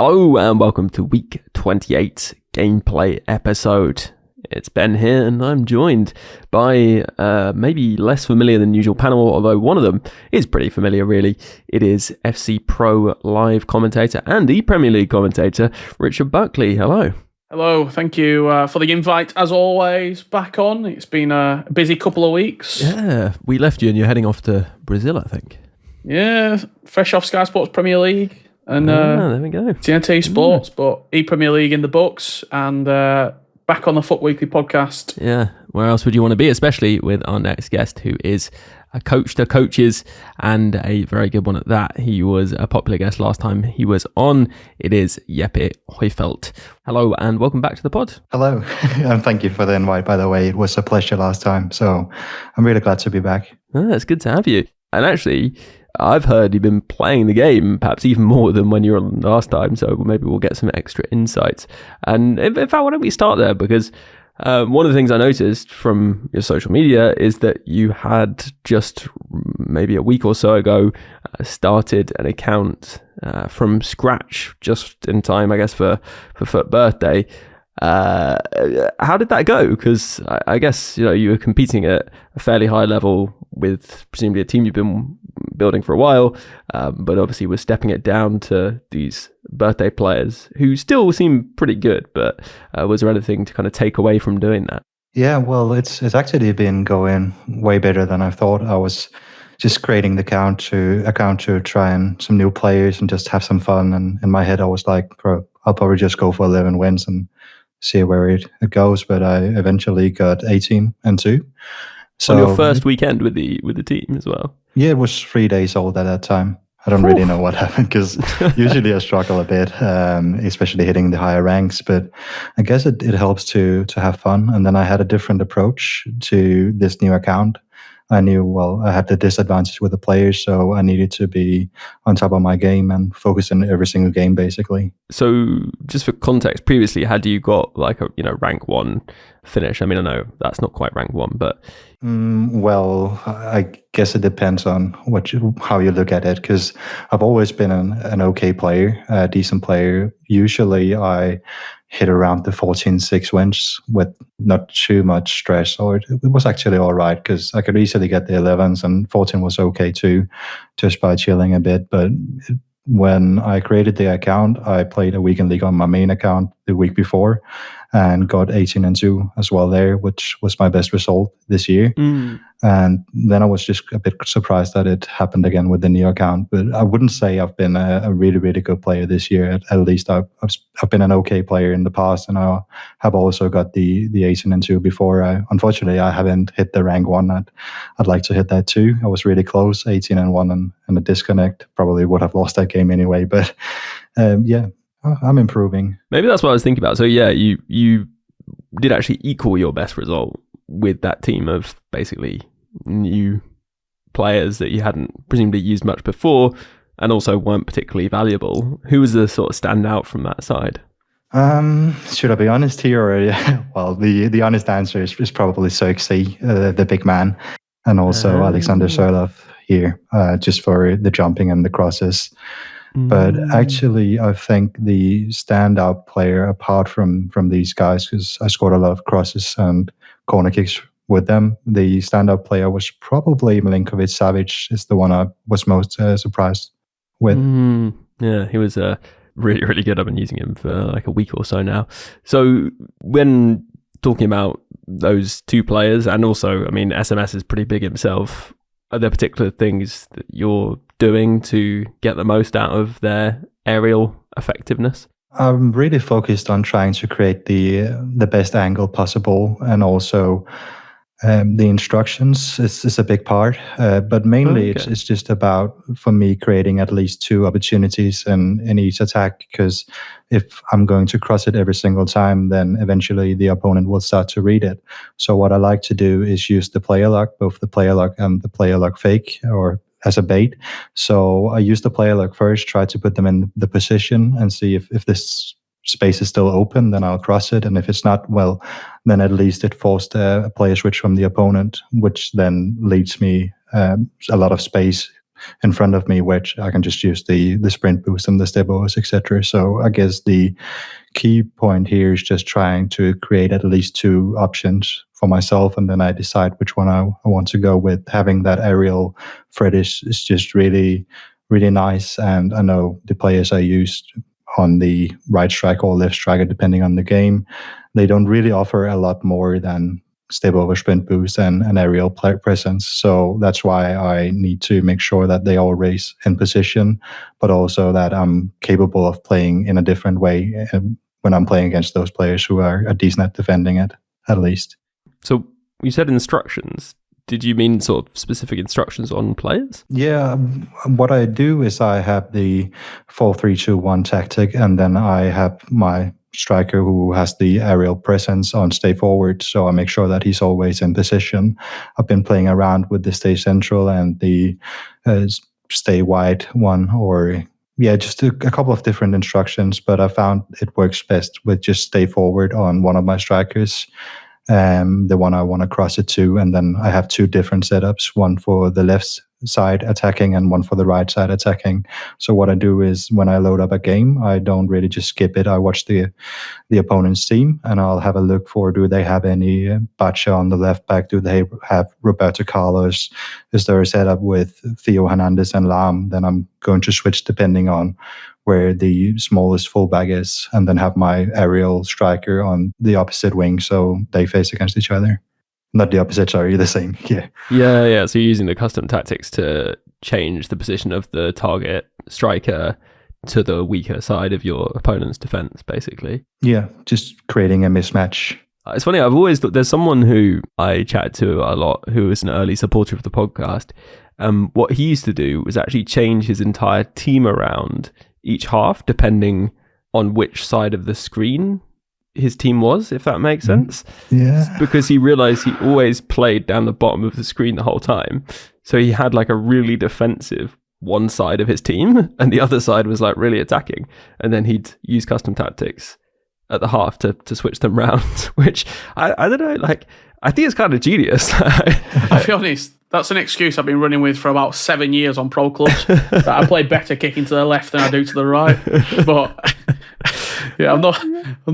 Hello and welcome to week 28 gameplay episode. It's Ben here and I'm joined by maybe less familiar than usual panel, although one of them is pretty familiar really. It is FC Pro live commentator and Premier League commentator Richard Buckley. Hello. Hello, thank you for the invite as always back on. It's been a busy couple of weeks. Yeah, we left you and you're heading off to Brazil, I think. Yeah, fresh off Sky Sports Premier League. And there we go. TNT Sports, but Premier League in the books and back on the Foot Weekly podcast. Yeah, where else would you want to be, especially with our next guest who is a coach to coaches and a very good one at that. He was a popular guest last time he was on. It is 𝘵𝗵𝗽𝗀𝗀𝘀. Hello and welcome back to the pod. Hello, and thank you for the invite, by the way. It was a pleasure last time, so I'm really glad to be back. It's good to have you. And actually, I've heard you've been playing the game perhaps even more than when you were on last time, so maybe we'll get some extra insights. And in fact, why don't we start there? Because one of the things I noticed from your social media is that you had just maybe a week or so ago started an account from scratch, just in time, I guess, for Foot birthday. How did that go? Because I guess you were competing at a fairly high level with presumably a team you've been building for a while, but obviously we're stepping it down to these birthday players who still seem pretty good. But was there anything to kind of take away from doing that? Yeah, well, it's actually been going way better than I thought. I was just creating the account to try and some new players and just have some fun. And in my head, I was like, I'll probably just go for 11 wins and see where it goes. But I eventually got 18-2. So on your first weekend with the team as well? Yeah, it was 3 days old at that time. I don't really know what happened because usually I struggle a bit, especially hitting the higher ranks. But I guess it helps to have fun. And then I had a different approach to this new account. I knew, I had the disadvantage with the players, so I needed to be on top of my game and focus on every single game, basically. So just for context, previously, had you got like a rank 1 finish? I mean, I know that's not quite rank 1, but... I guess it depends on how you look at it, because I've always been an okay player, a decent player. Usually I hit around the 14-6 wins with not too much stress, or it was actually all right because I could easily get the 11s, and 14 was okay too, just by chilling a bit. But when I created the account, I played a weekend league on my main account the week before and got 18-2 as well there, which was my best result this year. And then I was just a bit surprised that it happened again with the new account. But I wouldn't say I've been a really, really good player this year. At least I've been an okay player in the past, and I have also got the 18-2 before. Unfortunately, I haven't hit the rank 1. I'd like to hit that too. I was really close, 18-1, and a disconnect. Probably would have lost that game anyway. But yeah, I'm improving. Maybe that's what I was thinking about. So yeah, you did actually equal your best result with that team of basically new players that you hadn't presumably used much before and also weren't particularly valuable. Who was the sort of standout from that side? Should I be honest here? Or, well, the honest answer is probably 𝘵𝗍𝗍, the big man, and also Alexander Sørloth here, just for the jumping and the crosses. But actually, I think the standout player, apart from these guys, because I scored a lot of crosses and corner kicks with them, the standout player was probably Milinkovic-Savic, is the one I was most surprised with. Yeah, he was really, really good. I've been using him for like a week or so now. So when talking about those two players, and also, I mean, SMS is pretty big himself, are there particular things that you're doing to get the most out of their aerial effectiveness? I'm really focused on trying to create the best angle possible, and also the instructions is a big part. But mainly it's just about, for me, creating at least 2 opportunities in each attack, because if I'm going to cross it every single time, then eventually the opponent will start to read it. So what I like to do is use the player lock, both the player lock and the player lock fake, or as a bait. So I use the player lock first, try to put them in the position and see if this space is still open, then I'll cross it. And if it's not, well, then at least it forced a player switch from the opponent, which then leaves me a lot of space in front of me, which I can just use the sprint boost and the stebos, etc. So I guess the key point here is just trying to create at least two options for myself, and then I decide which one I want to go with. Having that aerial threat is just really, really nice. And I know the players I used on the right striker or left striker, depending on the game, they don't really offer a lot more than step over, sprint boost, and an aerial presence. So that's why I need to make sure that they all race in position, but also that I'm capable of playing in a different way when I'm playing against those players who are decent at defending it, at least. So you said instructions. Did you mean sort of specific instructions on players? Yeah, what I do is I have the 4-3-2-1 tactic, and then I have my striker who has the aerial presence on stay forward, so I make sure that he's always in position. I've been playing around with the stay central and the stay wide one, or just a couple of different instructions, but I found it works best with just stay forward on one of my strikers, the one I want to cross it to, and then I have two different setups, one for the left side attacking and one for the right side attacking. So what I do is when I load up a game, I don't really just skip it. I watch the opponent's team, and I'll have a look for, do they have any 𝗵𝗀𝗀𝗀 on the left back? Do they have Roberto Carlos? Is there a setup with Theo Hernandez and Lahm? Then I'm going to switch depending on where the smallest fullback is, and then have my aerial striker on the opposite wing, so they face against each other. Not the opposite, sorry, the same. Yeah. So you're using the custom tactics to change the position of the target striker to the weaker side of your opponent's defense, basically. Yeah, just creating a mismatch. It's funny, I've always thought, there's someone who I chat to a lot who is an early supporter of the podcast. What he used to do was actually change his entire team around each half, depending on which side of the screen his team was, if that makes sense. Yeah. Because he realized he always played down the bottom of the screen the whole time. So he had like a really defensive one side of his team, and the other side was like really attacking. And then he'd use custom tactics at the half to switch them round, which I don't know, like, I think it's kind of genius. I'll be honest, that's an excuse I've been running with for about 7 years on pro clubs, that I play better kicking to the left than I do to the right. But yeah, I'm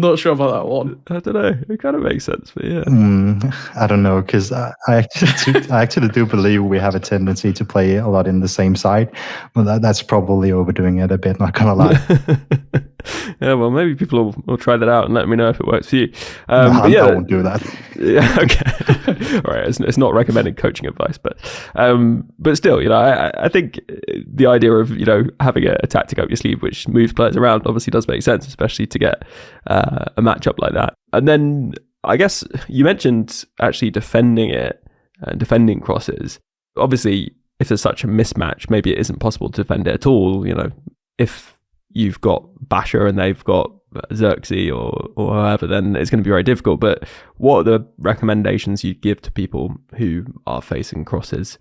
not sure about that one. I don't know. It kind of makes sense, but yeah. I don't know, because I actually do believe we have a tendency to play a lot in the same side. Well, that's probably overdoing it a bit, not gonna lie. Yeah, well, maybe people will try that out and let me know if it works for you. I won't do that. Yeah, okay. All right, it's not recommended coaching advice, but still, I think the idea of having a tactic up your sleeve which moves players around obviously does make sense, especially to get a matchup like that. And then I guess you mentioned actually defending it and defending crosses. Obviously, if there's such a mismatch, maybe it isn't possible to defend it at all. If you've got 𝗵𝗀𝗀𝗀 and they've got 𝗬𝗀𝘃 or however, then it's going to be very difficult. But what are the recommendations you'd give to people who are facing crosses,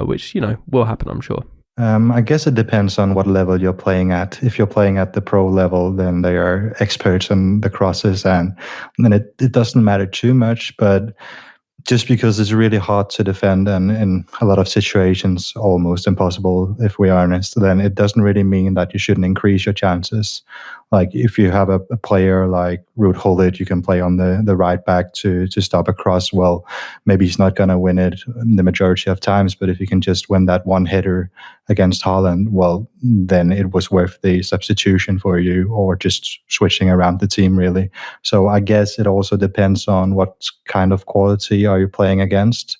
which, will happen, I'm sure? I guess it depends on what level you're playing at. If you're playing at the pro level, then they are experts on the crosses, and then it doesn't matter too much. But just because it's really hard to defend, and in a lot of situations almost impossible, if we're honest, then it doesn't really mean that you shouldn't increase your chances. Like if you have a player like 𝘬𝘯𝘬𝘀, you can play on the right back to stop a cross. Well, maybe he's not going to win it the majority of times, but if you can just win that one header against Haaland, well, then it was worth the substitution for you, or just switching around the team, really. So I guess it also depends on what kind of quality are you playing against.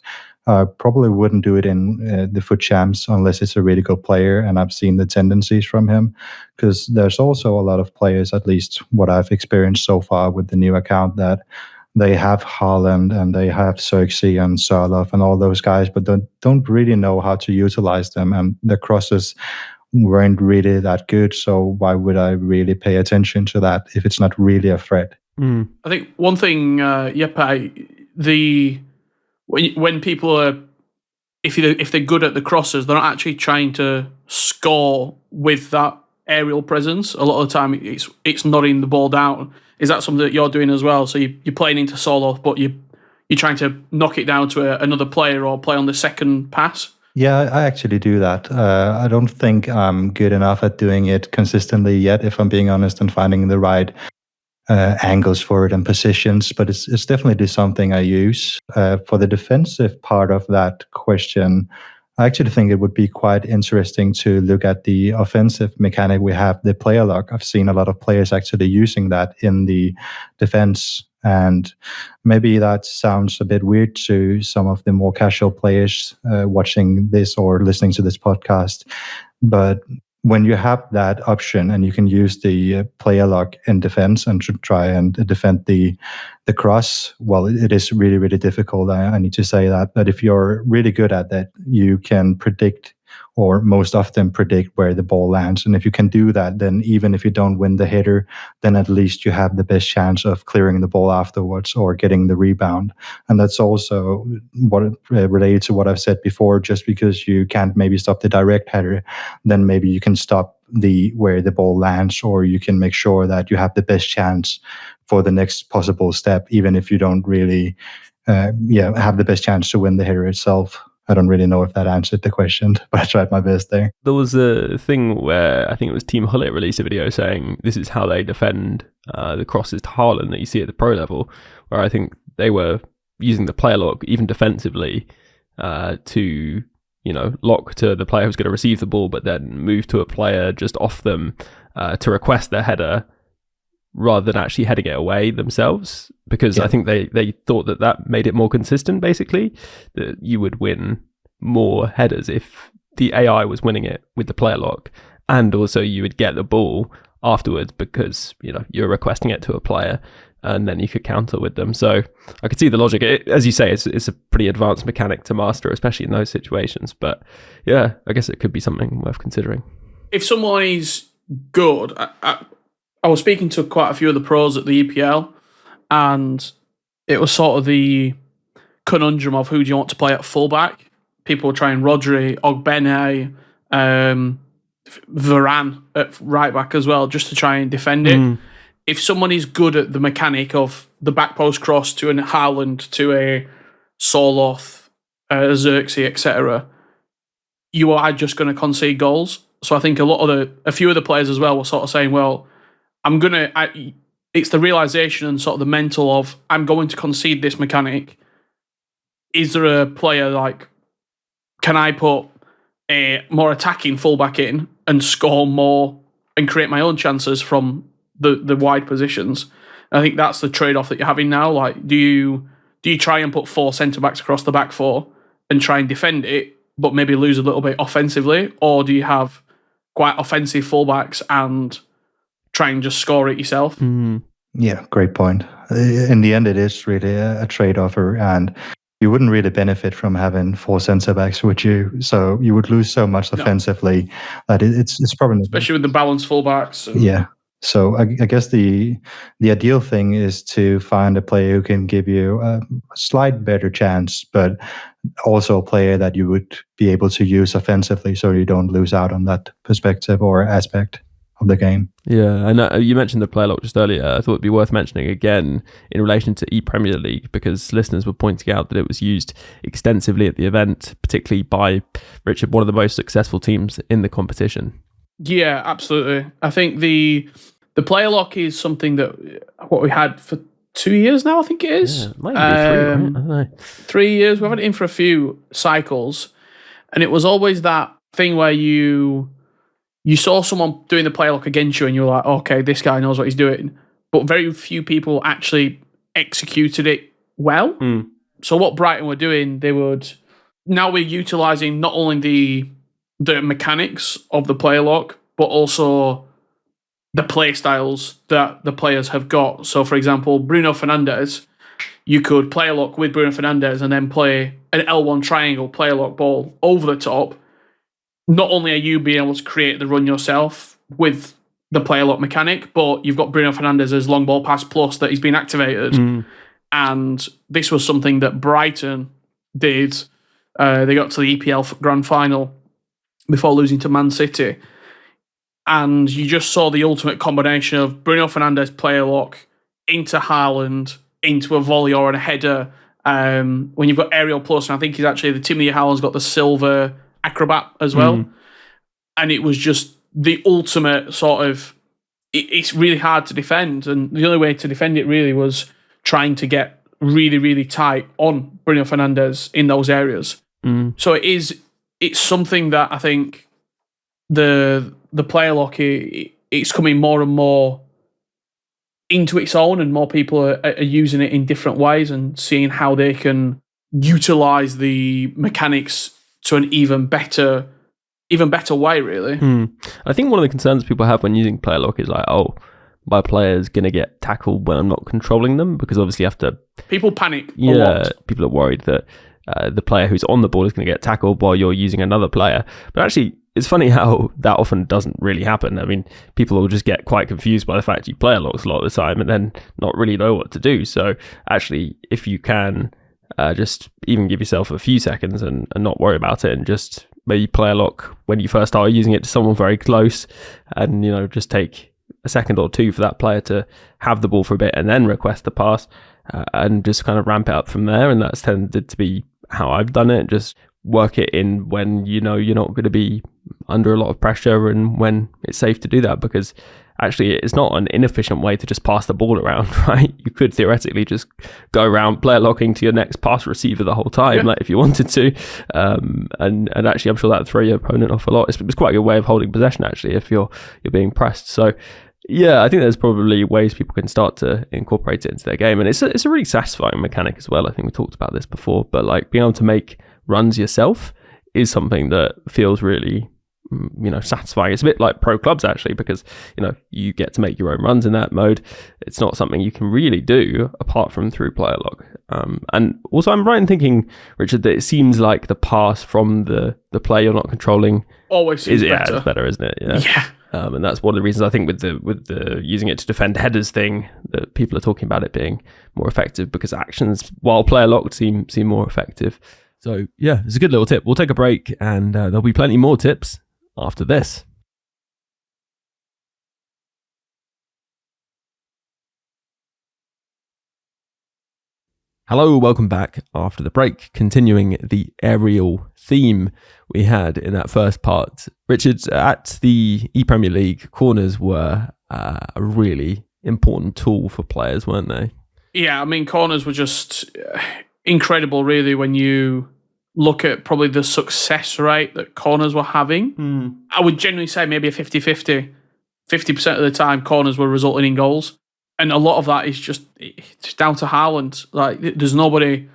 I probably wouldn't do it in the 𝘬𝘀 champs unless it's a really good player and I've seen the tendencies from him, because there's also a lot of players, at least what I've experienced so far with the new account, that they have Haaland and they have 𝘬𝘃 and Sørloth and all those guys, but don't really know how to utilize them, and the crosses weren't really that good. So why would I really pay attention to that if it's not really a threat? I think one thing, 𝗵𝗽𝗃, when people are, if they're good at the crosses, they're not actually trying to score with that aerial presence. A lot of the time, it's nodding the ball down. Is that something that you're doing as well? So you're playing into Sørloth, but you're trying to knock it down to another player or play on the second pass. Yeah, I actually do that. I don't think I'm good enough at doing it consistently yet, if I'm being honest, and finding the right angles for it and positions. But it's definitely something I use. For the defensive part of that question, I actually think it would be quite interesting to look at the offensive mechanic we have, the player lock. I've seen a lot of players actually using that in the defense. And maybe that sounds a bit weird to some of the more casual players watching this or listening to this podcast. But when you have that option and you can use the player lock in defense and to try and defend the cross, well, it is really, really difficult. I need to say that. But if you're really good at that, you can predict, or most often predict, where the ball lands. And if you can do that, then even if you don't win the header, then at least you have the best chance of clearing the ball afterwards or getting the rebound. And that's also what related to what I've said before. Just because you can't maybe stop the direct header, then maybe you can stop where the ball lands, or you can make sure that you have the best chance for the next possible step, even if you don't really have the best chance to win the header itself. I don't really know if that answered the question, but I tried my best there. There was a thing where I think it was Team Hullet released a video saying this is how they defend the crosses to Haaland that you see at the pro level, where I think they were using the player lock even defensively to, lock to the player who's going to receive the ball, but then move to a player just off them to request their header, rather than actually heading it away themselves, because I think they thought that made it more consistent, basically, that you would win more headers if the AI was winning it with the player lock, and also you would get the ball afterwards because, you're requesting it to a player and then you could counter with them. So I could see the logic. As you say, it's a pretty advanced mechanic to master, especially in those situations. But yeah, I guess it could be something worth considering. If someone is good, I was speaking to quite a few of the pros at the EPL, and it was sort of the conundrum of who do you want to play at fullback. People were trying Rodri, Ogbene, Varane at right back as well, just to try and defend it. If someone is good at the mechanic of the back post cross to a Haaland, to a Soloth, 𝘬𝘃𝗧𝘃, etc., you are just going to concede goals. So I think a few of the players as well were sort of saying, well, it's the realization and sort of the mental of, I'm going to concede this mechanic. Is there a player can I put a more attacking fullback in and score more and create my own chances from the wide positions? And I think that's the trade-off that you're having now. Do you try and put 4 centre-backs across the back 4 and try and defend it, but maybe lose a little bit offensively? Or do you have quite offensive fullbacks and try and just score it yourself? Yeah, great point. In the end, it is really a trade-off, and you wouldn't really benefit from having 4 centre-backs, would you? So you would lose so much offensively that it's probably... Especially with the balanced fullbacks. Yeah. So I guess the ideal thing is to find a player who can give you a slight better chance, but also a player that you would be able to use offensively, so you don't lose out on that perspective or aspect of the game. Yeah, and you mentioned the player lock just earlier. I thought it'd be worth mentioning again in relation to 𝗵premier League, because listeners were pointing out that it was used extensively at the event, particularly by Richard, one of the most successful teams in the competition. Yeah, absolutely. I think the player lock is something that we had for 2 years now, I think it is. Yeah, it might be 3, right? I don't know. 3 years. We've had it in for a few cycles, and it was always that thing where you saw someone doing the player lock against you and you were like, okay, this guy knows what he's doing. But very few people actually executed it well. So what Brighton were doing, now we're utilising not only the mechanics of the player lock, but also the play styles that the players have got. So for example, Bruno Fernandes, you could player lock with Bruno Fernandes and then play an L1 triangle player lock ball over the top. Not only are you being able to create the run yourself with the player lock mechanic, but you've got Bruno Fernandes' long ball pass plus that he's been activated. And this was something that Brighton did. They got to the EPL Grand Final before losing to Man City. And you just saw the ultimate combination of Bruno Fernandes player lock into Haaland, into a volley or a header, When you've got Aerial Plus, and I think he's actually the team of the year Haaland's got the silver acrobat as well. And it was just the ultimate sort of. It's really hard to defend, and the only way to defend it really was trying to get really, really tight on Bruno Fernandes in those areas. So it's something that I think the player lock it's coming more and more into its own, and more people are using it in different ways and seeing how they can utilize the mechanics to an even better way, really. I think one of the concerns people have when using player lock is like, oh, my player's going to get tackled when I'm not controlling them, because obviously you have to... People panic a Yeah, lot. people are worried that the player who's on the ball is going to get tackled while you're using another player. But actually, it's funny how that often doesn't really happen. I mean, people will just get quite confused by the fact you player locks a lot of the time and then not really know what to do. So actually, if you can just even give yourself a few seconds and not worry about it, and just maybe player lock when you first start using it to someone very close, and just take a second or two for that player to have the ball for a bit and then request the pass, and just kind of ramp it up from there. And that's tended to be how I've done it. Just work it in when you're not going to be under a lot of pressure, and when it's safe to do that, because actually it's not an inefficient way to just pass the ball around, right? You could theoretically just go around player locking to your next pass receiver the whole time, like if you wanted to, and actually I'm sure that'd throw your opponent off a lot. It's quite a good way of holding possession actually if you're being pressed. So yeah, I think there's probably ways people can start to incorporate it into their game, and it's a really satisfying mechanic as well. I think we talked about this before, but like being able to make runs yourself is something that feels really satisfying. It's a bit like pro clubs actually, because you get to make your own runs in that mode. It's not something you can really do apart from through player lock. And also I'm right in thinking, Richard, that it seems like the pass from the player you're not controlling always seems better. It's better, isn't it? Yeah. And that's one of the reasons I think with the using it to defend headers thing, that people are talking about it being more effective, because actions while player locked seem more effective. So yeah, it's a good little tip. We'll take a break, and there'll be plenty more tips after this. Hello, welcome back after the break, continuing the aerial theme we had in that first part. Richard, at the Premier League, corners were a really important tool for players, weren't they? Yeah, I mean, corners were just incredible, really, when you look at probably the success rate that corners were having. I would genuinely say maybe a 50-50. 50% of the time, corners were resulting in goals. And a lot of that is just down to Haaland. Like, there's nobody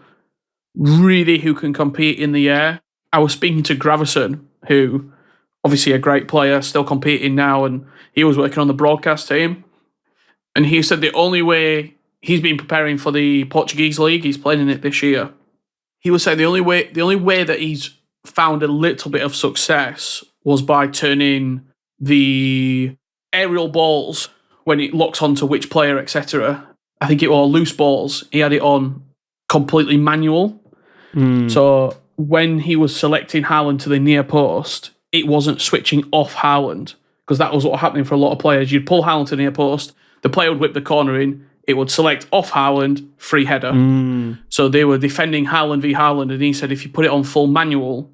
really who can compete in the air. I was speaking to 𝘵𝘂𝘀, who obviously a great player, still competing now, and he was working on the broadcast team. And he said the only way he's been preparing for the Portuguese league, he's playing in it this year. He was saying the only way that he's found a little bit of success was by turning the aerial balls, when it locks onto which player, etc. I think it was loose balls. He had it on completely manual. So when he was selecting Haaland to the near post, it wasn't switching off Haaland, because that was what was happening for a lot of players. You'd pull Haaland to the near post, the player would whip the corner in, it would select off Haaland, free header. So they were defending Haaland v Haaland, and he said if you put it on full manual,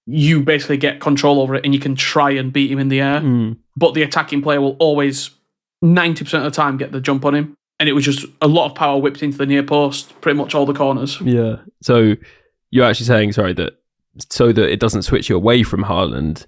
you basically get control over it and you can try and beat him in the air. But the attacking player will always, 90% of the time, get the jump on him. And it was just a lot of power whipped into the near post, pretty much all the corners. Yeah. So you're actually saying, sorry, that so that it doesn't switch you away from Haaland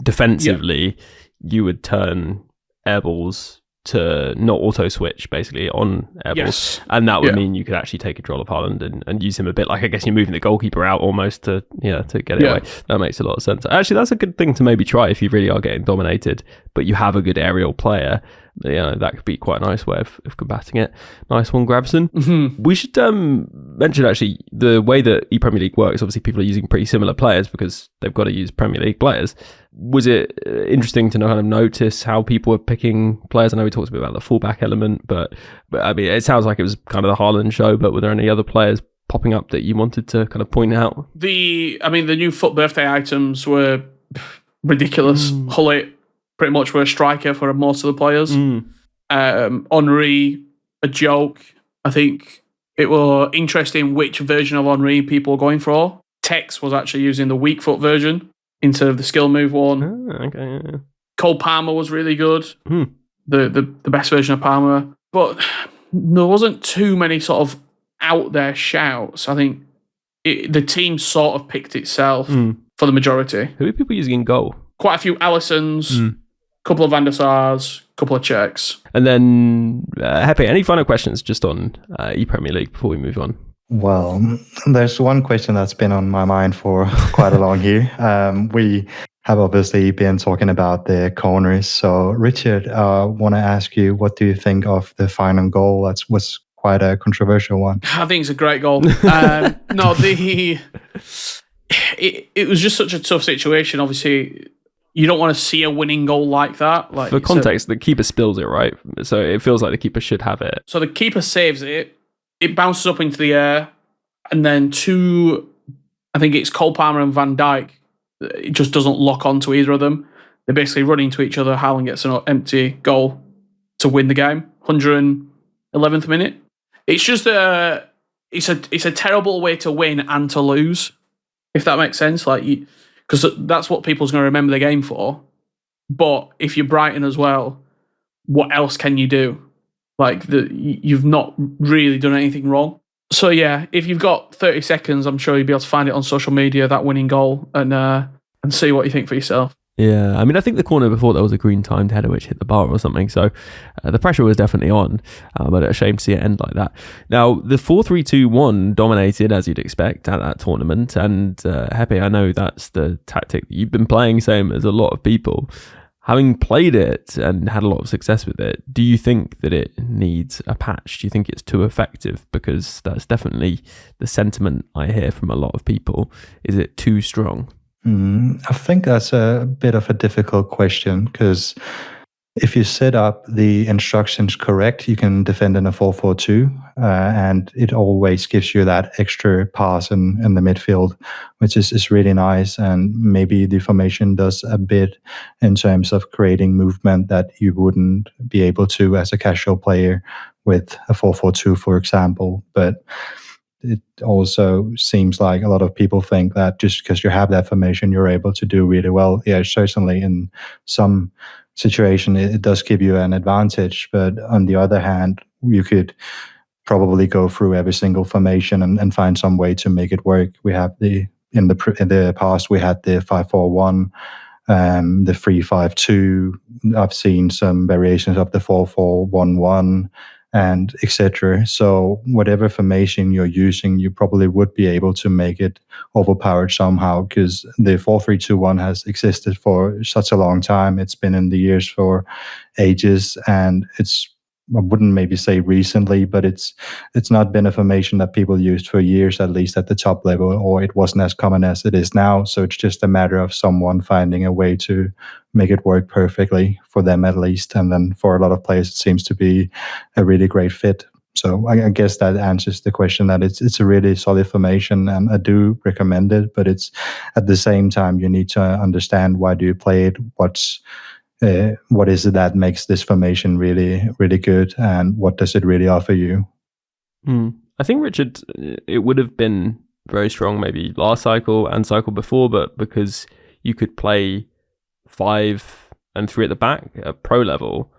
defensively, you would turn air balls to not auto switch basically on air balls, and that would mean you could actually take control of Haaland and use him a bit like, I guess you're moving the goalkeeper out almost to get it away. That makes a lot of sense. Actually, that's a good thing to maybe try if you really are getting dominated, but you have a good aerial player. That could be quite a nice way of combating it. Nice one, 𝘵𝘂𝘀𝘀. We should mention actually the way that Premier League works. Obviously, people are using pretty similar players because they've got to use Premier League players. Was it interesting to kind of notice how people were picking players? I know we talked a bit about the fullback element, but I mean, it sounds like it was kind of the Haaland show, but were there any other players popping up that you wanted to kind of point out? The new FUT birthday items were ridiculous. 𝘭𝑪𝘬𝘀 pretty much were a striker for most of the players. Henry, a joke. I think It was interesting which version of Henry people were going for. Tex was actually using the weak foot version instead of the skill move one. Oh, okay, yeah. Cole Palmer was really good. The best version of Palmer. But there wasn't too many sort of out there shouts. I think the team sort of picked itself for the majority. Who are people using in goal? Quite a few Allisons, couple of Van der Sars, couple of Czechs. And then, Happy, any final questions just on Premier League before we move on? Well, there's one question that's been on my mind for quite a long year. We have obviously been talking about the corners. So, Richard, I want to ask you, what do you think of the final goal? That was quite a controversial one. I think it's a great goal. It was just such a tough situation. Obviously, you don't want to see a winning goal like that. Like, for context, the keeper spills it, right? So it feels like the keeper should have it. So the keeper saves it. It bounces up into the air, and then I think it's Cole Palmer and Van Dijk. It just doesn't lock onto either of them. They basically run into each other. Haaland gets an empty goal to win the game. 111th minute. It's just it's a terrible way to win and to lose, if that makes sense. Like, because that's what people's going to remember the game for. But if you're Brighton as well, what else can you do? Like, you've not really done anything wrong. So yeah, if you've got 30 seconds, I'm sure you'll be able to find it on social media, that winning goal, and see what you think for yourself. Yeah, I mean, I think the corner before there was a green timed header which hit the bar or something, so the pressure was definitely on, but a shame to see it end like that. Now, the 4-3-2-1 dominated, as you'd expect, at that tournament, and Happy, I know that's the tactic that you've been playing, same as a lot of people. Having played it and had a lot of success with it, do you think that it needs a patch? Do you think it's too effective? Because that's definitely the sentiment I hear from a lot of people. Is it too strong? I think that's a bit of a difficult question, because if you set up the instructions correct, you can defend in a 4-4-2, and it always gives you that extra pass in the midfield, which is really nice. And maybe the formation does a bit in terms of creating movement that you wouldn't be able to as a casual player with a 4-4-2, for example. But it also seems like a lot of people think that just because you have that formation, you're able to do really well. Yeah, certainly in some situation, it does give you an advantage. But on the other hand, you could probably go through every single formation and find some way to make it work. We have in the past, we had the 5-4-1, the 3-5-2. I've seen some variations of the 4-4-1-1. And etc. So whatever formation you're using, you probably would be able to make it overpowered somehow, because the 4-3-2-1 has existed for such a long time. It's been in the years for ages, and I wouldn't maybe say recently, but it's not been a formation that people used for years, at least at the top level, or it wasn't as common as it is now. So it's just a matter of someone finding a way to make it work perfectly for them, at least. And then for a lot of players, it seems to be a really great fit. So I guess that answers the question, that it's a really solid formation, and I do recommend it. But it's at the same time, you need to understand, why do you play it? What is it that makes this formation really, really good, and what does it really offer you? I think, Richard, it would have been very strong maybe last cycle and cycle before, but because you could play 5 and 3 at the back at pro level,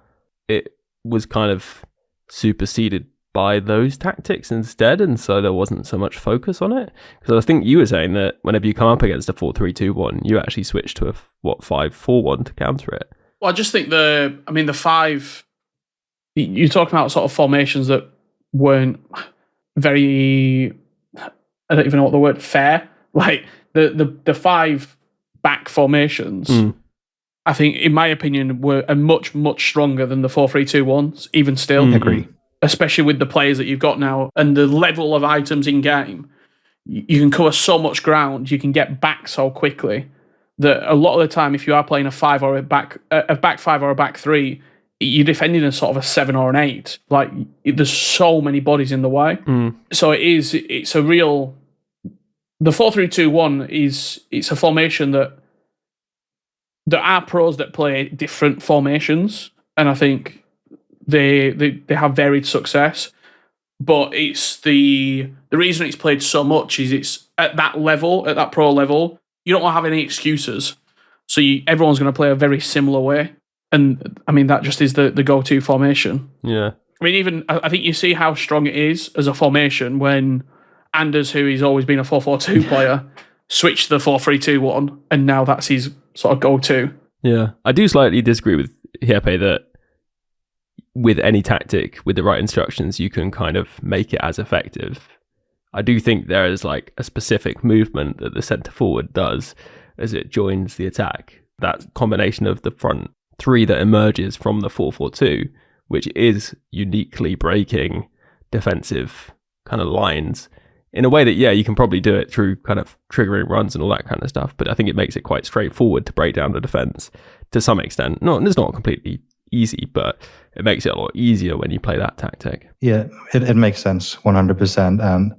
it was kind of superseded by those tactics instead, and so there wasn't so much focus on it. Because I think you were saying that whenever you come up against a 4-3-2-1, you actually switch to a 5-4-1 to counter it. Well, I just think the 5, you're talking about sort of formations that weren't very, I don't even know what the word, fair. Like the 5 back formations, I think, in my opinion, were much, much stronger than the 4-3-2-1s, even still. Agree. Especially with the players that you've got now and the level of items in game. You can cover so much ground, you can get back so quickly, that a lot of the time, if you are playing a 5 or a back 5 or a back 3, you're defending a sort of a 7 or an 8. Like, there's so many bodies in the way. So it's a real. The 4-3-2-1 it's a formation that there are pros that play different formations, and I think they have varied success. but it's the reason it's played so much is it's at that level, at that pro level, you don't have any excuses. So everyone's going to play a very similar way. And I mean, that just is the go-to formation. Yeah. I mean, even I think you see how strong it is as a formation when Anders, who has always been a 4-4-2 player, switched to the 4-3-2-1, and now that's his sort of go-to. Yeah. I do slightly disagree with 𝘧𝗵𝗡 that with any tactic, with the right instructions, you can kind of make it as effective. I do think there is like a specific movement that the centre forward does as it joins the attack. That combination of the front three that emerges from the 4-4-2, which is uniquely breaking defensive kind of lines in a way that, yeah, you can probably do it through kind of triggering runs and all that kind of stuff. But I think it makes it quite straightforward to break down the defense to some extent. It's not completely easy, but it makes it a lot easier when you play that tactic. Yeah, it makes sense 100%. And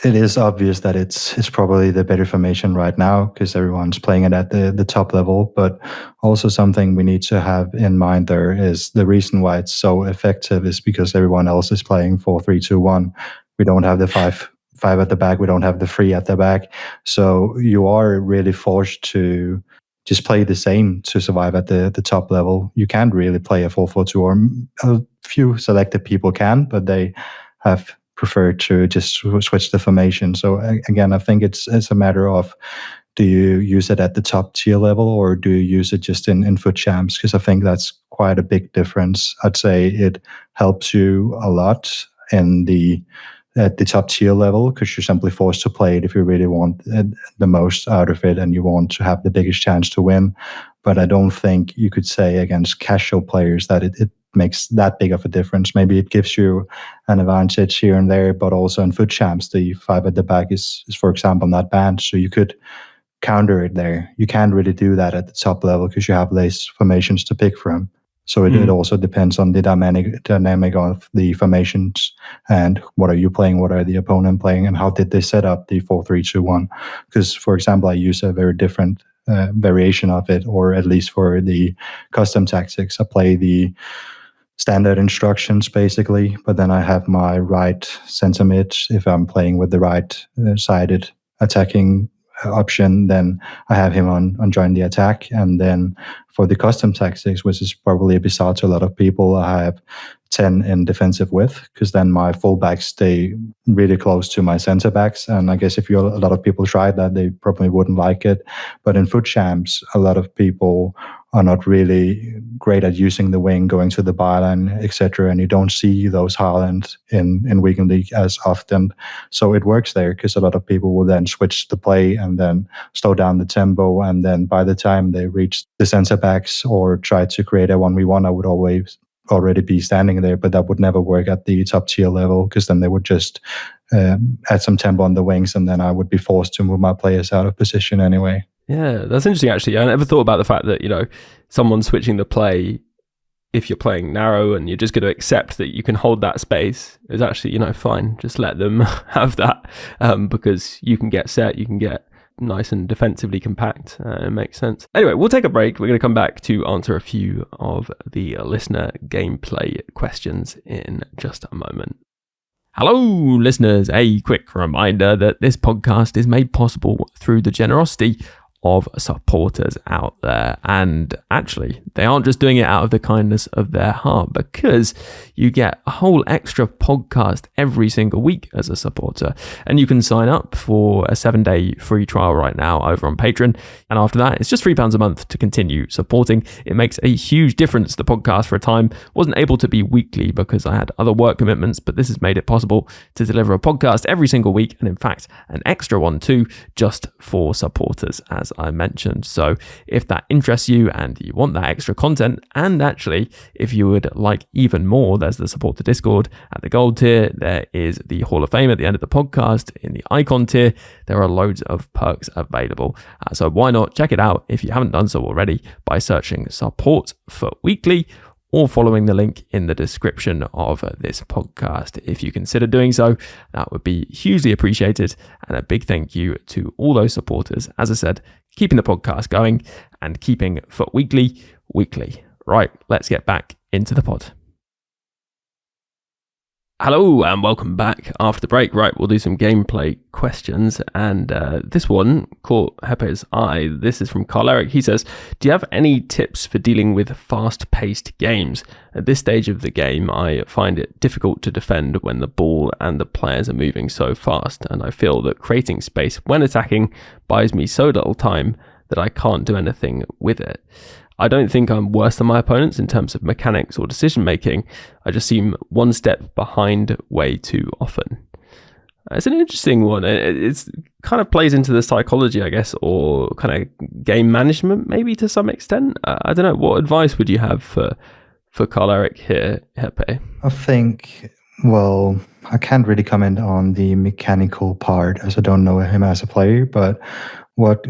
it is obvious that it's probably the better formation right now because everyone's playing it at the top level. But also something we need to have in mind there is the reason why it's so effective is because everyone else is playing 4-3-2-1. We don't have the five at the back. We don't have the 3 at the back. So you are really forced to just play the same to survive at the top level. You can't really play a 4-4-2, or a few selected people can, but they have preferred to just switch the formation. So again, I think it's a matter of, do you use it at the top tier level or do you use it just in FUT champs? Because I think that's quite a big difference. I'd say it helps you a lot at the top tier level because you're simply forced to play it if you really want the most out of it and you want to have the biggest chance to win. But I don't think you could say against casual players that it makes that big of a difference. Maybe it gives you an advantage here and there, but also in FUT champs, the 5 at the back is, for example, not banned. So you could counter it there. You can't really do that at the top level because you have less formations to pick from. So it also depends on the dynamic of the formations and what are you playing, what are the opponent playing, and how did they set up the 4-3-2-1. Because, for example, I use a very different variation of it, or at least for the custom tactics, I play the standard instructions basically, but then I have my right center mid. If I'm playing with the right-sided attacking option, then I have him on join the attack. And then for the custom tactics, which is probably bizarre to a lot of people, I have 10 in defensive width, because then my fullbacks stay really close to my center backs. And I guess if a lot of people tried that, they probably wouldn't like it. But in FUT champs, a lot of people are not really great at using the wing, going to the byline, etc. And you don't see those Haaland in Weekend League as often. So it works there because a lot of people will then switch the play and then slow down the tempo. And then by the time they reach the center backs or try to create a 1v1, I would already be standing there, but that would never work at the top tier level because then they would just add some tempo on the wings and then I would be forced to move my players out of position anyway. Yeah, that's interesting actually. I never thought about the fact that, someone switching the play, if you're playing narrow and you're just going to accept that you can hold that space, is actually, fine. Just let them have that because you can get set, you can get nice and defensively compact. It makes sense. Anyway, we'll take a break. We're going to come back to answer a few of the listener gameplay questions in just a moment. Hello, listeners. A quick reminder that this podcast is made possible through the generosity of supporters out there. And actually, they aren't just doing it out of the kindness of their heart, because you get a whole extra podcast every single week as a supporter. And you can sign up for a 7-day free trial right now over on Patreon. And after that, it's just £3 a month to continue supporting. It makes a huge difference. The podcast for a time wasn't able to be weekly because I had other work commitments, but this has made it possible to deliver a podcast every single week, and in fact, an extra one too, just for supporters, as I mentioned. So if that interests you and you want that extra content, and actually if you would like even more, there's the supporter Discord at the gold tier, there is the Hall of Fame at the end of the podcast in the icon tier. There are loads of perks available, so why not check it out if you haven't done so already by searching Support for Weekly or following the link in the description of this podcast. If you consider doing so, that would be hugely appreciated, and a big thank you to all those supporters, as I said, keeping the podcast going and keeping FUT Weekly weekly. Right, let's get back into the pod. Hello and welcome back after the break. Right, we'll do some gameplay questions, and this one caught Hepe's eye. This is from 𝘧𝘪𝘬𝘀𝘀. He says, do you have any tips for dealing with fast-paced games? At this stage of the game, I find it difficult to defend when the ball and the players are moving so fast, and I feel that creating space when attacking buys me so little time that I can't do anything with it. I don't think I'm worse than my opponents in terms of mechanics or decision making. I just seem one step behind way too often. It's an interesting one. It's kind of plays into the psychology, I guess, or kind of game management, maybe to some extent. I don't know. What advice would you have for 𝘧𝘪𝘬𝘀𝘀 here, Ҳеpe? I think, well, I can't really comment on the mechanical part as I don't know him as a player, but what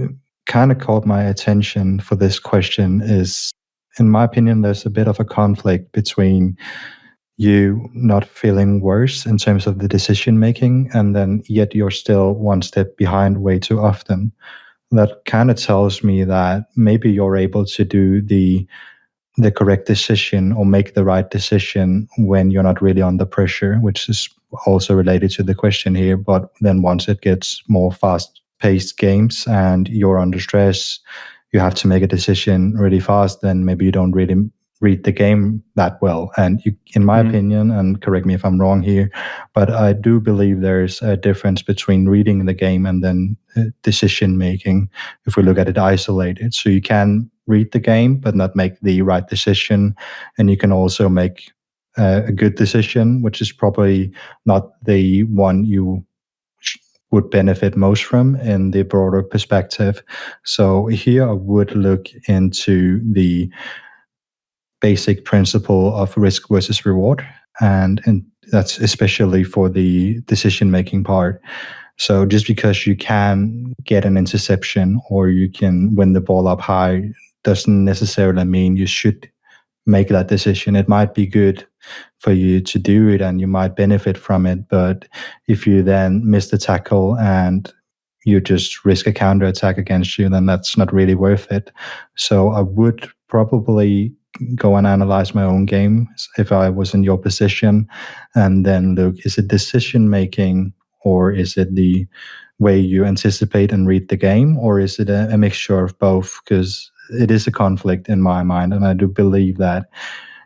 kind of caught my attention for this question is, in my opinion, there's a bit of a conflict between you not feeling worse in terms of the decision making, and then yet you're still one step behind way too often. That kind of tells me that maybe you're able to do the correct decision or make the right decision when you're not really under pressure, which is also related to the question here. But then once it gets more fast-paced games and you're under stress, you have to make a decision really fast, then maybe you don't really read the game that well. And you, in my opinion, and correct me if I'm wrong here, but I do believe there's a difference between reading the game and then decision making, if we look at it isolated. So you can read the game but not make the right decision, and you can also make a good decision, which is probably not the one you would benefit most from in the broader perspective. So here I would look into the basic principle of risk versus reward, and that's especially for the decision making part. So just because you can get an interception or you can win the ball up high doesn't necessarily mean you should make that decision. It might be good for you to do it and you might benefit from it, but if you then miss the tackle and you just risk a counter attack against you, then that's not really worth it. So I would probably go and analyze my own game if I was in your position, and then look, is it decision making, or is it the way you anticipate and read the game, or is it a mixture of both? Because it is a conflict in my mind, and I do believe that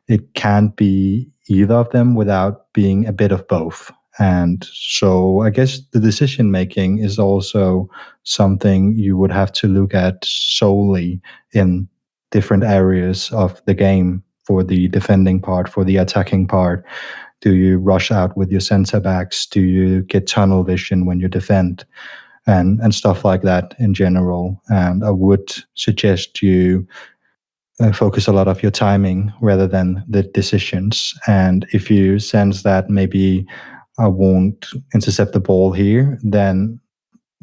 it can't be either of them without being a bit of both. And so I guess the decision making is also something you would have to look at solely in different areas of the game. For the defending part, for the attacking part, do you rush out with your center backs? Do you get tunnel vision when you defend? And stuff like that in general. And I would suggest you focus a lot of your timing rather than the decisions. And if you sense that maybe I won't intercept the ball here, then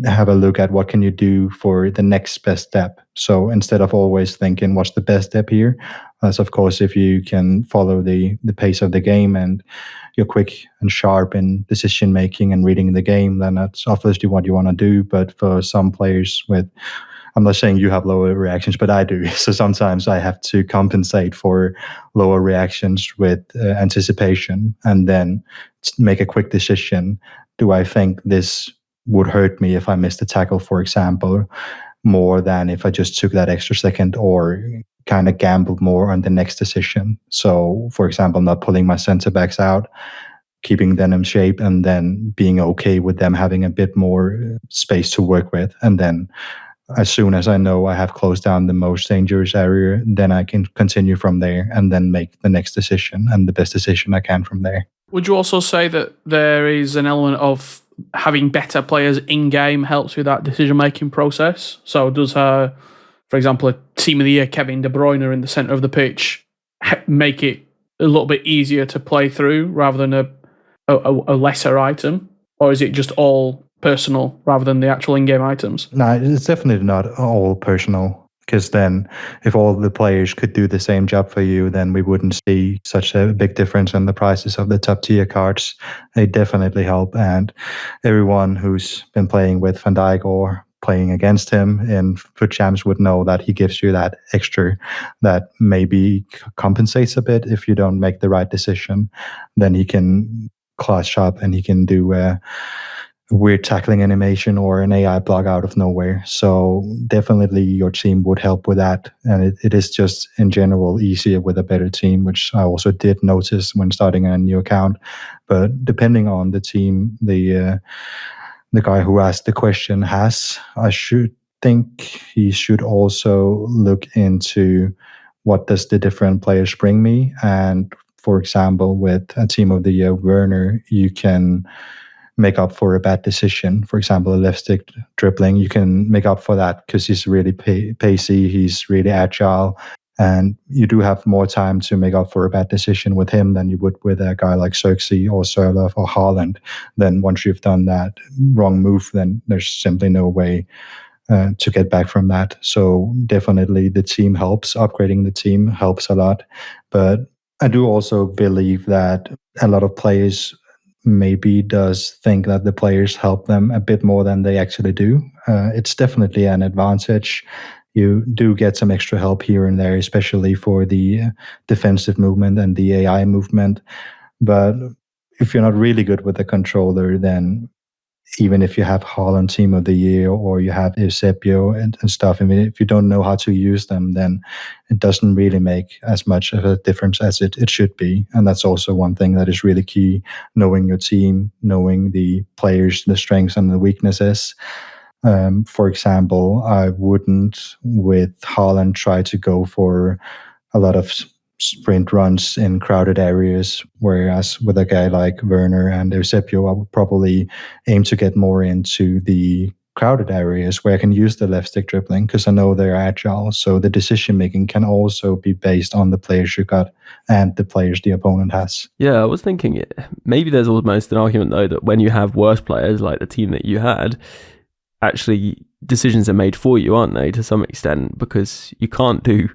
have a look at what can you do for the next best step. So instead of always thinking what's the best step here, as of course if you can follow the pace of the game and you're quick and sharp in decision making and reading the game, then that's obviously what you want to do. But for some players with, I'm not saying you have lower reactions, but I do. So sometimes I have to compensate for lower reactions with anticipation and then make a quick decision. Do I think this would hurt me if I missed a tackle, for example, more than if I just took that extra second, or kind of gambled more on the next decision? So, for example, not pulling my center backs out, keeping them in shape, and then being okay with them having a bit more space to work with. And then as soon as I know I have closed down the most dangerous area, then I can continue from there and then make the next decision and the best decision I can from there. Would you also say that there is an element of having better players in-game helps with that decision-making process? So does, for example, a team of the year, Kevin De Bruyne in the centre of the pitch, make it a little bit easier to play through rather than a lesser item? Or is it just all personal rather than the actual in-game items? No, it's definitely not all personal. Because then if all the players could do the same job for you, then we wouldn't see such a big difference in the prices of the top tier cards. They definitely help. And everyone who's been playing with Van Dijk or playing against him in FUT Champs would know that he gives you that extra that maybe compensates a bit if you don't make the right decision. Then he can class shop and he can do a weird tackling animation or an AI block out of nowhere. So definitely your team would help with that. And it is just in general easier with a better team, which I also did notice when starting a new account. But depending on the team, the guy who asked the question I should think he should also look into what does the different players bring me. And for example, with a team of the year, Werner, you can make up for a bad decision. For example, a left stick dribbling, you can make up for that because he's really pacey, he's really agile, and you do have more time to make up for a bad decision with him than you would with a guy like 𝘵𝘃 or Sørloth or Haaland. Then once you've done that wrong move, then there's simply no way to get back from that. So definitely the team helps. Upgrading the team helps a lot. But I do also believe that a lot of players maybe does think that the players help them a bit more than they actually do. It's definitely an advantage. You do get some extra help here and there, especially for the defensive movement and the AI movement. But if you're not really good with the controller, then even if you have Haaland Team of the Year or you have Eusebio and stuff, I mean, if you don't know how to use them, then it doesn't really make as much of a difference as it should be. And that's also one thing that is really key, knowing your team, knowing the players, the strengths and the weaknesses. For example, I wouldn't, with Haaland, try to go for a lot of sprint runs in crowded areas, whereas with a guy like Werner and Eusebio, I would probably aim to get more into the crowded areas where I can use the left stick dribbling because I know they're agile. So the decision making can also be based on the players you got and the players the opponent has. Yeah, I was thinking maybe there's almost an argument though that when you have worse players like the team that you had, actually decisions are made for you, aren't they, to some extent, because you can't do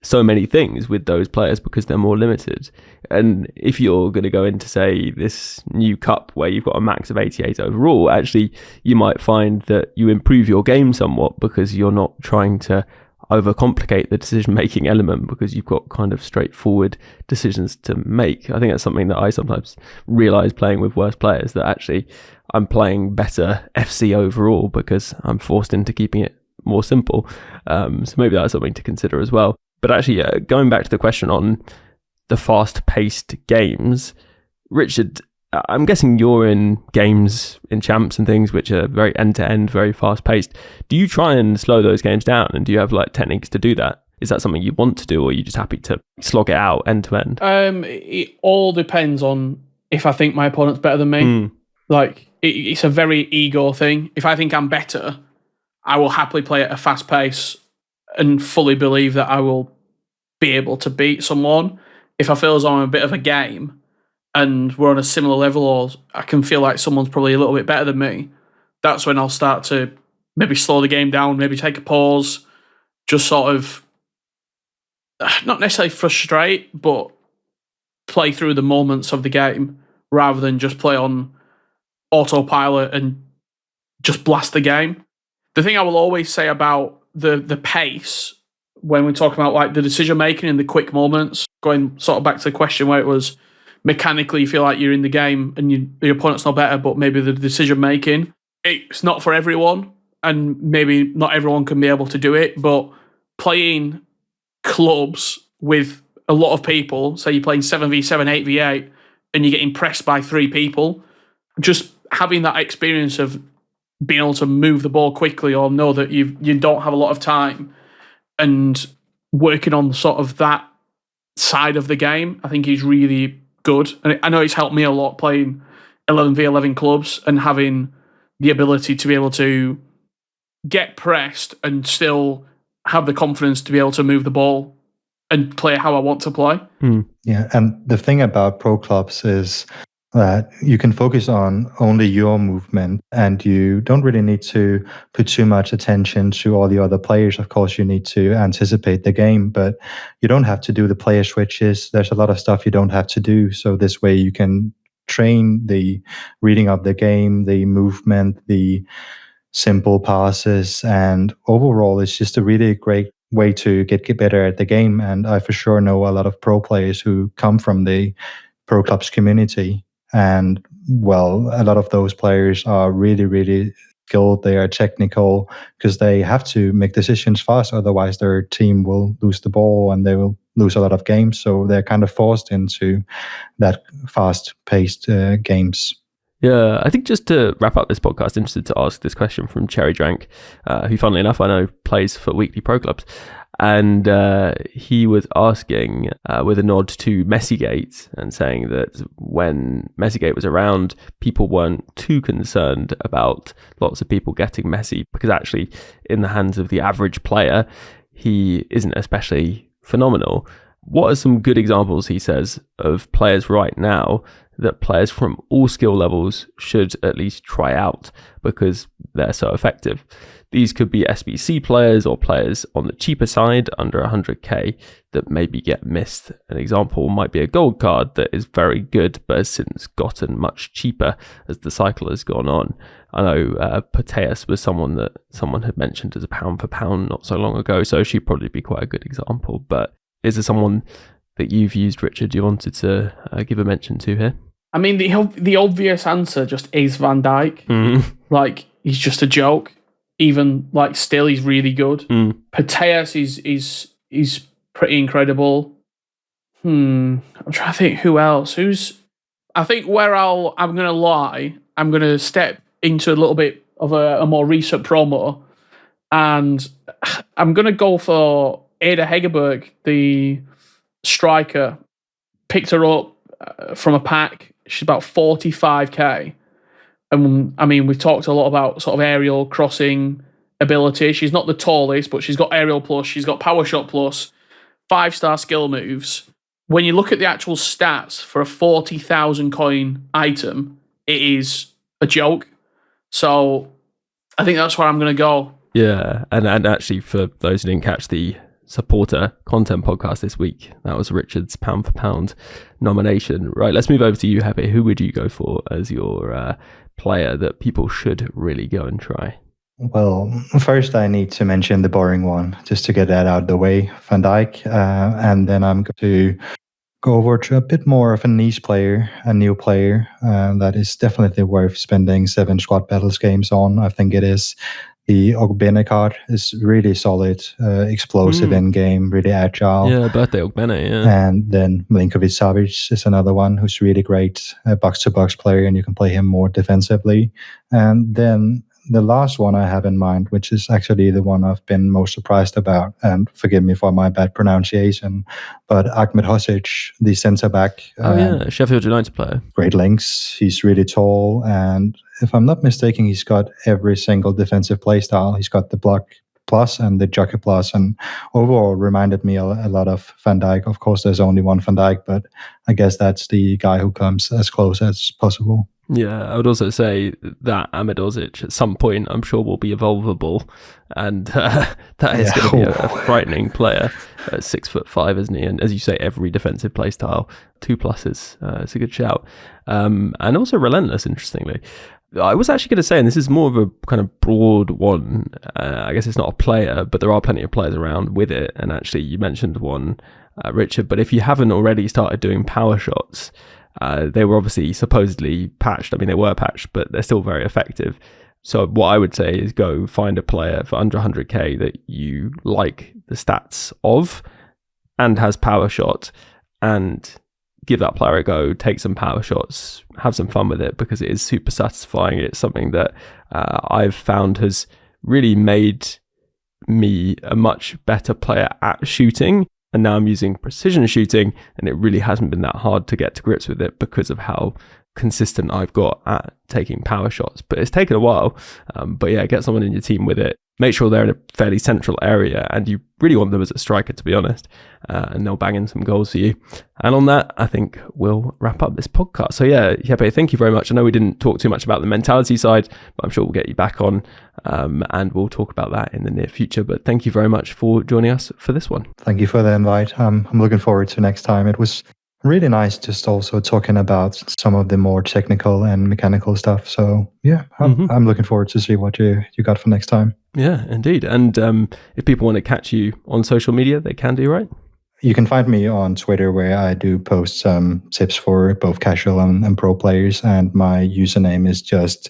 so many things with those players because they're more limited. And if you're going to go into, say, this new cup where you've got a max of 88 overall, actually you might find that you improve your game somewhat because you're not trying to overcomplicate the decision-making element because you've got kind of straightforward decisions to make. I think that's something that I sometimes realise playing with worse players, that actually I'm playing better FC overall because I'm forced into keeping it more simple. So maybe that's something to consider as well. But actually, going back to the question on the fast-paced games, Richard, I'm guessing you're in games in champs and things which are very end-to-end, very fast-paced. Do you try and slow those games down, and do you have like techniques to do that? Is that something you want to do, or are you just happy to slog it out end-to-end? It all depends on if I think my opponent's better than me. Like, it's a very ego thing. If I think I'm better, I will happily play at a fast pace and fully believe that I will be able to beat someone. If I feel as though I'm a bit of a game and we're on a similar level, or I can feel like someone's probably a little bit better than me, that's when I'll start to maybe slow the game down, maybe take a pause, just sort of, not necessarily frustrate, but play through the moments of the game rather than just play on autopilot and just blast the game. The thing I will always say about the pace when we talk about like the decision making and the quick moments, going sort of back to the question where it was mechanically you feel like you're in the game and the opponent's not better, but maybe the decision making, it's not for everyone, and maybe not everyone can be able to do it. But playing clubs with a lot of people, say you're playing 7v7, 8v8, and you're getting pressed by 3 people, just having that experience of being able to move the ball quickly or know that you don't have a lot of time and working on sort of that side of the game, I think is really good. And I know it's helped me a lot playing 11v11 clubs and having the ability to be able to get pressed and still have the confidence to be able to move the ball and play how I want to play. Yeah, and the thing about pro clubs is that you can focus on only your movement and you don't really need to put too much attention to all the other players. Of course, you need to anticipate the game, but you don't have to do the player switches. There's a lot of stuff you don't have to do. So this way you can train the reading of the game, the movement, the simple passes, and overall it's just a really great way to get better at the game. And I for sure know a lot of pro players who come from the pro clubs community And well, a lot of those players are really, really skilled. They are technical because they have to make decisions fast. Otherwise, their team will lose the ball and they will lose a lot of games. So they're kind of forced into that fast-paced games. Yeah, I think just to wrap up this podcast, interested to ask this question from Cherry Drank, who, funnily enough, I know plays for weekly pro clubs. And he was asking, with a nod to 𝘵𝚎𝗱𝗫, and saying that when 𝘵𝚎𝗱𝗫 was around, people weren't too concerned about lots of people getting Messi, because actually, in the hands of the average player, he isn't especially phenomenal. What are some good examples, he says, of players right now that players from all skill levels should at least try out because they're so effective? These could be SBC players or players on the cheaper side under 100k that maybe get missed. An example might be a gold card that is very good but has since gotten much cheaper as the cycle has gone on. I know 𝘭𝘪𝘀𝗻𝘂 was someone that someone had mentioned as a pound for pound not so long ago, so she'd probably be quite a good example. But is there someone that you've used, Richard, you wanted to give a mention to here? I mean, the obvious answer just is Van Dijk. Like, he's just a joke. Even like still, he's really good. 𝘭𝘪𝘀𝗀 is pretty incredible. I'm trying to think who else. I think where I'm gonna lie. I'm gonna step into a little bit of a more recent promo, and I'm gonna go for 𝘬𝘯𝘰𝘸𝗔, the striker. Picked her up from a pack. She's about 45k. And I mean, we've talked a lot about sort of aerial crossing ability. She's not the tallest, but she's got aerial plus, she's got power shot plus, 5-star skill moves. When you look at the actual stats for a 40,000 coin item, it is a joke. So I think that's where I'm going to go. Yeah, and actually, for those who didn't catch the supporter content podcast this week, that was Richard's pound for pound nomination. Right, let's move over to you, 𝗵𝘳. Who would you go for as your player that people should really go and try? Well, first I need to mention the boring one, just to get that out of the way, Van Dijk. And then I'm going to go over to a bit more of a niche player, a new player that is definitely worth spending 7 squad battles games on. I think it is the 𝘱𝘆𝘐𝑵𝑒 card. Is really solid, explosive in game, really agile. Yeah, birthday 𝘱𝘆𝘐𝑵𝑒, yeah. And then Milinkovic-Savic is another one who's really great, a box-to-box player, and you can play him more defensively. And then the last one I have in mind, which is actually the one I've been most surprised about, and forgive me for my bad pronunciation, but 𝘚𝘃𝐻𝑚𝑒d-Hosic, the centre-back. Sheffield United player. Great links. He's really tall, and if I'm not mistaken, he's got every single defensive play style. He's got the block plus and the jockey plus, and overall reminded me a lot of Van Dijk. Of course, there's only one Van Dijk, but I guess that's the guy who comes as close as possible. Yeah, I would also say that 𝘚𝘚𝘃𝐻𝑚𝑒d-Hosic at some point, I'm sure, will be evolvable, and that is going to be a frightening player. 6'5", isn't he? And as you say, every defensive play style, 2+. It's a good shout, and also relentless. Interestingly, I was actually going to say, and this is more of a kind of broad one. I guess it's not a player, but there are plenty of players around with it. And actually, you mentioned one, Richard. But if you haven't already started doing power shots. They were obviously supposedly patched. I mean, they were patched, but they're still very effective. So what I would say is go find a player for under 100k that you like the stats of and has power shot, and give that player a go, take some power shots, have some fun with it, because it is super satisfying. It's something that I've found has really made me a much better player at shooting. And now I'm using precision shooting, and it really hasn't been that hard to get to grips with it because of how consistent I've got at taking power shots. But it's taken a while. But yeah, get someone in your team with it. Make sure they're in a fairly central area, and you really want them as a striker, to be honest, and they'll bang in some goals for you. And on that, I think we'll wrap up this podcast. So yeah, 𝗵𝘳, thank you very much. I know we didn't talk too much about the mentality side, but I'm sure we'll get you back on, and we'll talk about that in the near future. But thank you very much for joining us for this one. Thank you for the invite. I'm looking forward to next time. It was really nice just also talking about some of the more technical and mechanical stuff. So yeah, I'm looking forward to see what you got for next time. Yeah, indeed. And if people want to catch you on social media, they can do, right? you can find me on Twitter, where I do post some tips for both casual and pro players. And my username is just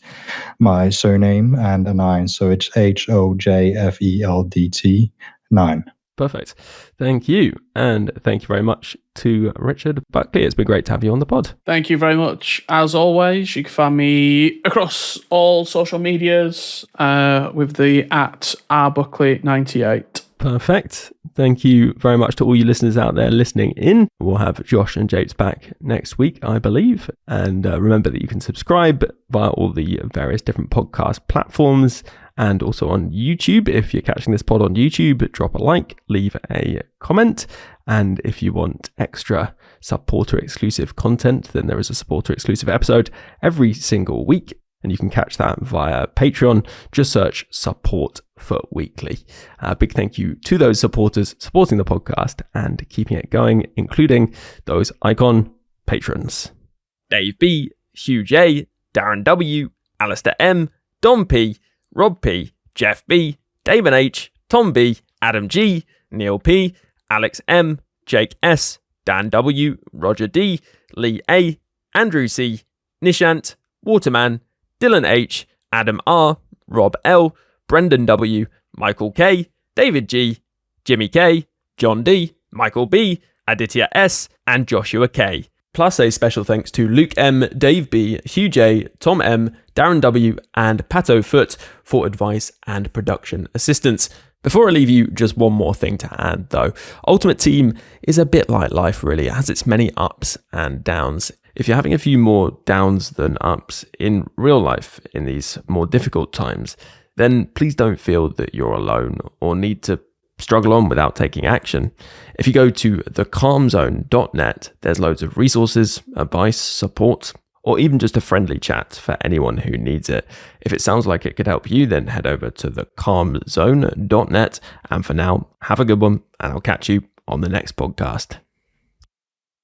my surname and a 9. So it's HOJFELDT9. Perfect. Thank you. And thank you very much to Richard Buckley. It's been great to have you on the pod. Thank you very much. As always, you can find me across all social medias with the @rbuckley98. Perfect. Thank you very much to all you listeners out there listening in. We'll have Josh and Japes back next week, I believe. And remember that you can subscribe via all the various different podcast platforms and also on YouTube. If you're catching this pod on YouTube, drop a like, leave a comment. And if you want extra supporter exclusive content, then there is a supporter exclusive episode every single week. And you can catch that via Patreon. Just search Support for Weekly. A big thank you to those supporters supporting the podcast and keeping it going, including those icon patrons: Dave B, Hugh J, Darren W, Alistair M, Don P, Rob P, Jeff B, Damon H, Tom B, Adam G, Neil P, Alex M, Jake S, Dan W, Roger D, Lee A, Andrew C, Nishant, Waterman, Dylan H, Adam R, Rob L, Brendan W, Michael K, David G, Jimmy K, John D, Michael B, Aditya S, and Joshua K. Plus a special thanks to Luke M, Dave B, Hugh J, Tom M, Darren W, and Pato Foot for advice and production assistance. Before I leave you, just one more thing to add though. Ultimate Team is a bit like life really. It has its many ups and downs. If you're having a few more downs than ups in real life in these more difficult times, then please don't feel that you're alone or need to struggle on without taking action. If you go to thecalmzone.net, there's loads of resources, advice, support, or even just a friendly chat for anyone who needs it. If it sounds like it could help you, then head over to thecalmzone.net. And for now, have a good one, and I'll catch you on the next podcast.